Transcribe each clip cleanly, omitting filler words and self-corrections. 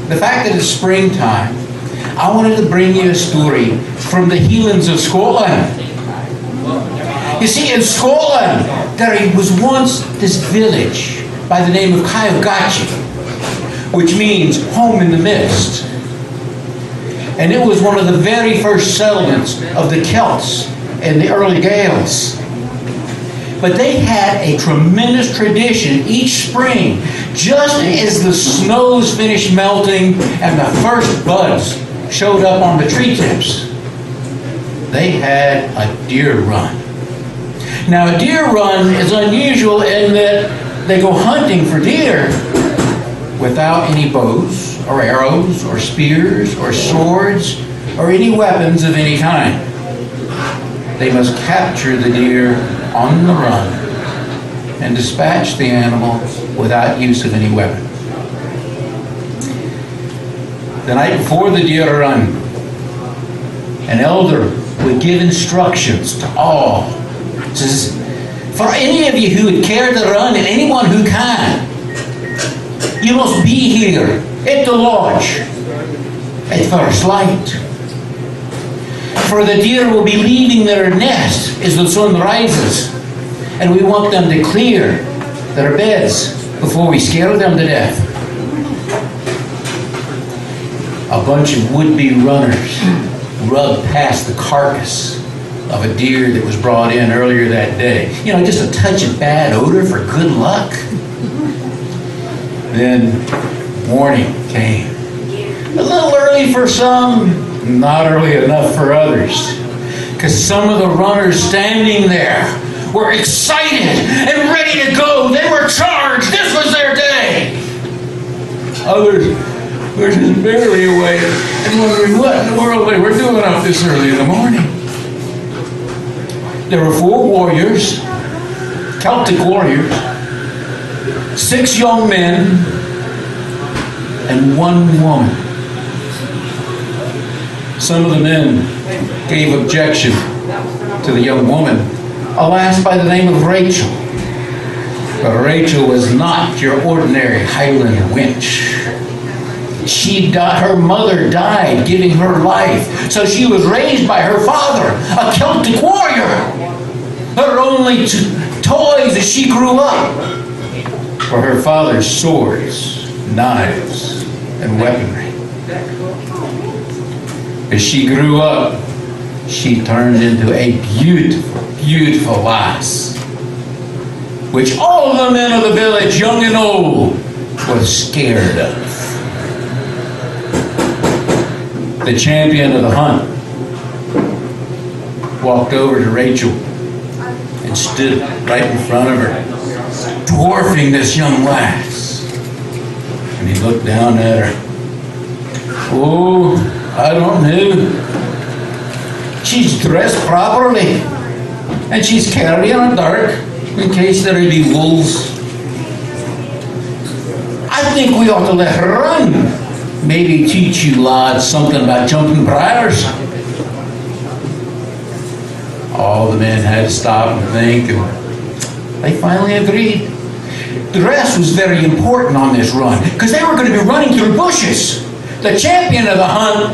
the fact that it's springtime, I wanted to bring you a story from the Highlands of Scotland. You see, in Scotland, there was once this village by the name of Gale, which means home in the mist. And it was one of the very first settlements of the Celts and the early Gales. But they had a tremendous tradition each spring, just as the snows finished melting and the first buds showed up on the tree tips. They had a deer run. Now, a deer run is unusual in that they go hunting for deer without any bows or arrows or spears or swords or any weapons of any kind. They must capture the deer on the run and dispatch the animal without use of any weapon. The night before the deer run, an elder would give instructions to all. It says, for any of you who would care to run and anyone who can, you must be here at the lodge at first light. For the deer will be leaving their nest as the sun rises, and we want them to clear their beds before we scare them to death. A bunch of would-be runners rubbed past the carcass of a deer that was brought in earlier that day. You know, just a touch of bad odor for good luck. Then morning came. A little early for some, not early enough for others. Because some of the runners standing there were excited and ready to go. They were charged. This was their day. Others were just barely awake and wondering what in the world they were doing up this early in the morning. There were 4 warriors, Celtic warriors, 6 young men, and 1 woman. Some of the men gave objection to the young woman, a lass by the name of Rachel. But Rachel was not your ordinary Highland wench. Her mother died giving her life, so she was raised by her father, a Celtic warrior. Her only toys as she grew up were her father's swords, knives, and weaponry. As she grew up, she turned into a beautiful, beautiful lass, which all the men of the village, young and old, were scared of. The champion of the hunt walked over to Rachel and stood right in front of her, dwarfing this young lass. And he looked down at her. Oh, I don't know. She's dressed properly, and she's carrying a dirk in case there be wolves. I think we ought to let her run. Maybe teach you lads something about jumping briars. All the men had to stop and think, and they finally agreed. Dress was very important on this run, because they were going to be running through bushes. The champion of the hunt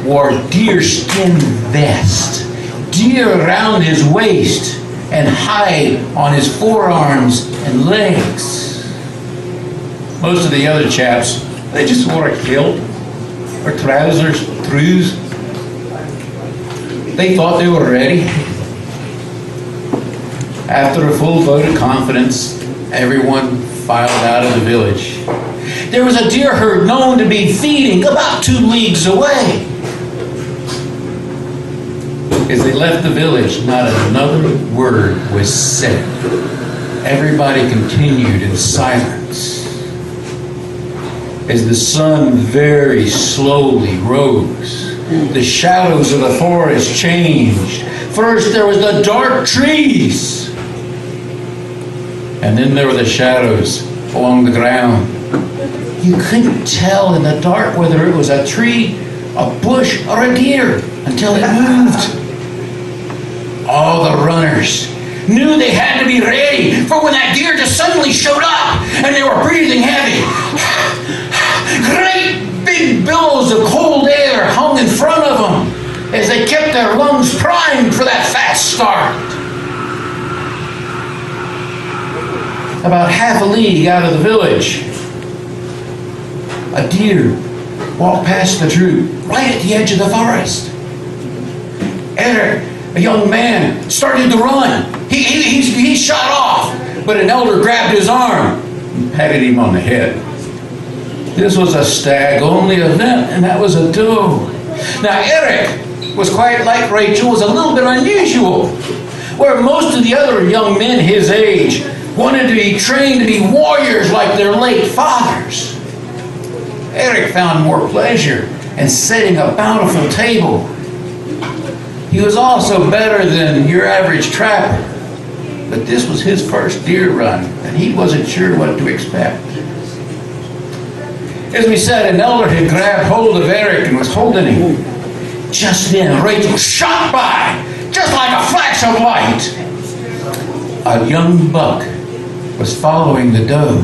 wore deerskin vest, deer around his waist, and hide on his forearms and legs. Most of the other chaps, they just wore a kilt or trousers, trews. They thought they were ready. After a full vote of confidence, everyone filed out of the village. There was a deer herd known to be feeding about 2 leagues away. As they left the village, not another word was said. Everybody continued in silence. As the sun very slowly rose, the shadows of the forest changed. First there was the dark trees, and then there were the shadows along the ground. You couldn't tell in the dark whether it was a tree, a bush, or a deer until it moved. All the runners knew they had to be ready for when that deer just suddenly showed up and they were breathing heavy. Great front of them as they kept their lungs primed for that fast start. About half a league out of the village, a deer walked past the troop right at the edge of the forest. Eric, a young man, started to run. He shot off, but an elder grabbed his arm and patted him on the head. This was a stag-only event, and that was a doe. Now, Eric was quite like Rachel, was a little bit unusual. Where most of the other young men his age wanted to be trained to be warriors like their late fathers, Eric found more pleasure in setting a bountiful table. He was also better than your average trapper, but this was his first deer run, and he wasn't sure what to expect. As we said, an elder had grabbed hold of Eric and was holding him. Just then, Rachel shot by, just like a flash of light. A young buck was following the doe.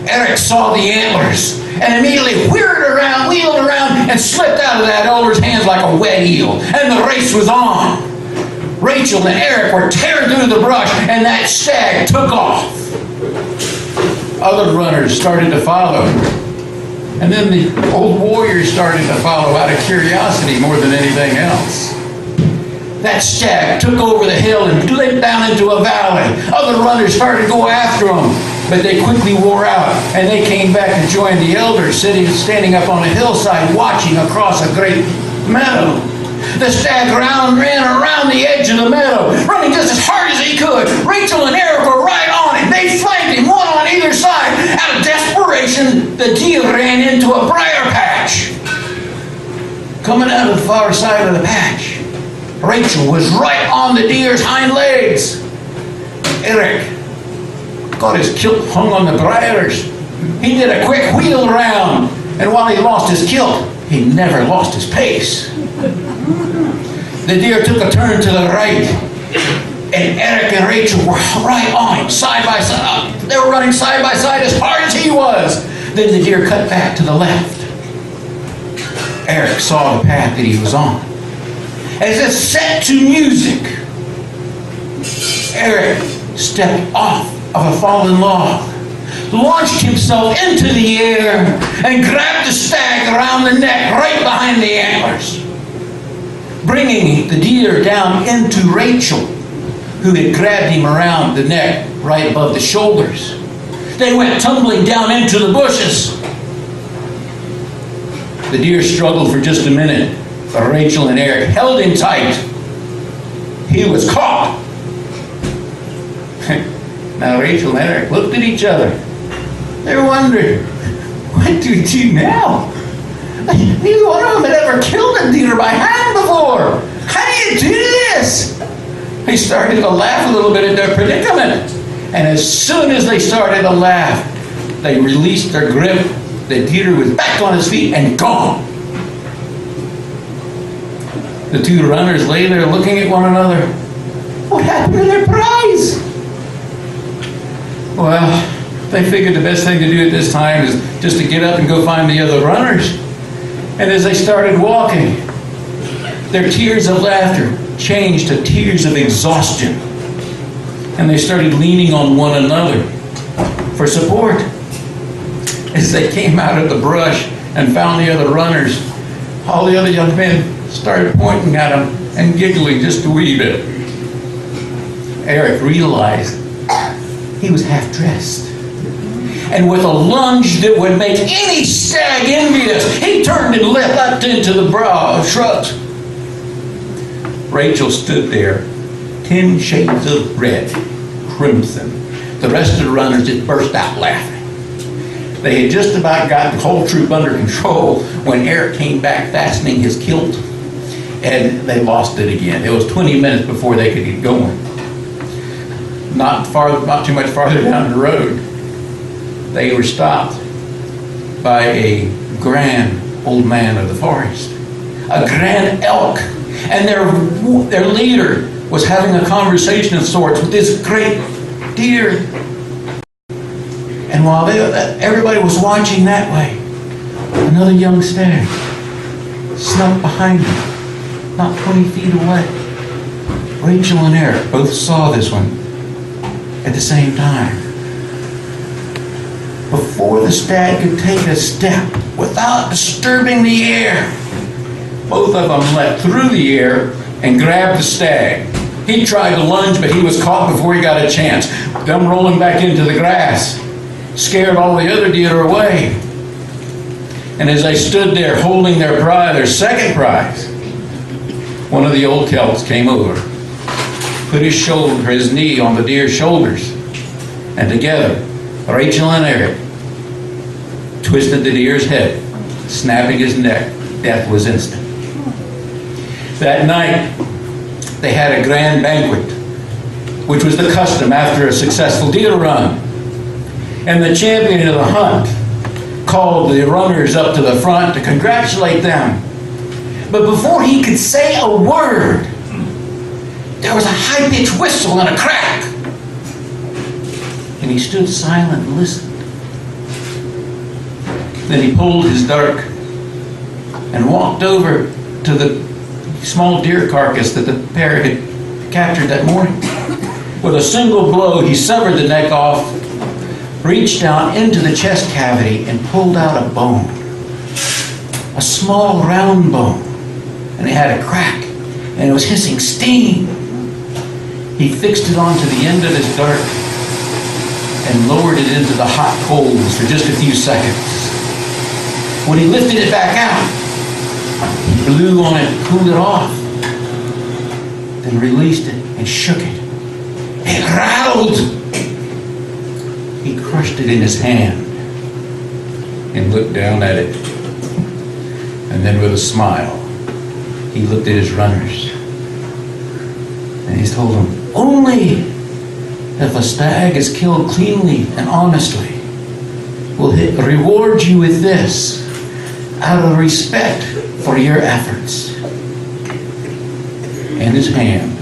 Eric saw the antlers and immediately wheeled around, and slipped out of that elder's hands like a wet eel, and the race was on. Rachel and Eric were tearing through the brush, and that stag took off. Other runners started to follow, and then the old warriors started to follow out of curiosity more than anything else. That stag took over the hill and limped down into a valley. Other runners started to go after him, but they quickly wore out, and they came back to join the elders, standing up on a hillside watching across a great meadow. The stag ran around the edge of the meadow, running just as hard as he could. Rachel and Eric were right on him. They flanked him, one on either side. Out of desperation, the deer ran into a briar patch. Coming out of the far side of the patch, Rachel was right on the deer's hind legs. Eric got his kilt hung on the briars. He did a quick wheel around, and while he lost his kilt, he never lost his pace. The deer took a turn to the right, and Eric and Rachel were right on him, side by side. They were running side by side as hard as he was. Then the deer cut back to the left. Eric saw the path that he was on. As if set to music, Eric stepped off of a fallen log, launched himself into the air, and grabbed the stag around the neck right behind the antlers, bringing the deer down into Rachel, who had grabbed him around the neck right above the shoulders. They went tumbling down into the bushes. The deer struggled for just a minute, but Rachel and Eric held him tight. He was caught. Now Rachel and Eric looked at each other. They were wondering, what do we do now? Neither one of them had ever killed a deer by hand before. How do you do this? They started to laugh a little bit at their predicament. And as soon as they started to laugh, they released their grip. The deer was back on his feet and gone. The two runners lay there looking at one another. What happened to their prize? Well, they figured the best thing to do at this time is just to get up and go find the other runners. And as they started walking, their tears of laughter changed to tears of exhaustion. And they started leaning on one another for support. As they came out of the brush and found the other runners, all the other young men started pointing at him and giggling just a wee bit. Eric realized he was half-dressed. And with a lunge that would make any stag envious, he turned and leapt into the brow of shrubs. Rachel stood there, 10 shades of red, crimson. The rest of the runners just burst out laughing. They had just about got the whole troop under control when Eric came back fastening his kilt, and they lost it again. It was 20 minutes before they could get going. Not too much farther down the road, they were stopped by a grand old man of the forest, a grand elk, and their leader was having a conversation of sorts with this great deer. And while everybody was watching that way, another young stag snuck behind him, not 20 feet away. Rachel and Eric both saw this one at the same time. Before the stag could take a step without disturbing the air, both of them leapt through the air and grabbed the stag. He tried to lunge, but he was caught before he got a chance. Them rolling back into the grass scared all the other deer away. And as they stood there holding their prize, their second prize, one of the old Celts came over, put his knee on the deer's shoulders, and together, Rachel and Eric twisted the deer's head, snapping his neck. Death was instant. That night, they had a grand banquet, which was the custom after a successful deer run. And the champion of the hunt called the runners up to the front to congratulate them. But before he could say a word, there was a high-pitched whistle and a crack. And he stood silent and listened. Then he pulled his dirk and walked over to the small deer carcass that the pair had captured that morning. With a single blow, he severed the neck off, reached down into the chest cavity, and pulled out a bone. A small round bone. And it had a crack, and it was hissing steam. He fixed it onto the end of his dirk and lowered it into the hot coals for just a few seconds. When he lifted it back out, he blew on it and cooled it off. Then released it and shook it. It rattled. He crushed it in his hand and looked down at it. And then with a smile, he looked at his runners. And he told them, only if a stag is killed cleanly and honestly will reward you with this out of respect for your efforts. In his hand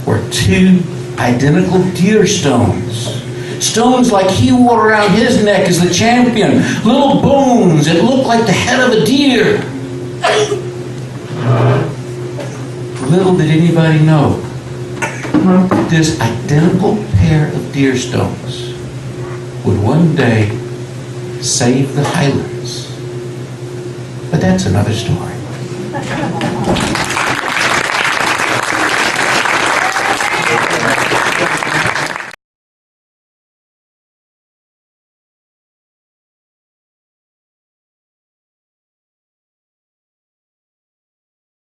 were 2 identical deer stones. Stones like he wore around his neck as the champion. Little bones that looked like the head of a deer. Little did anybody know, this identical pair of deer stones would one day save the Highlands. But that's another story.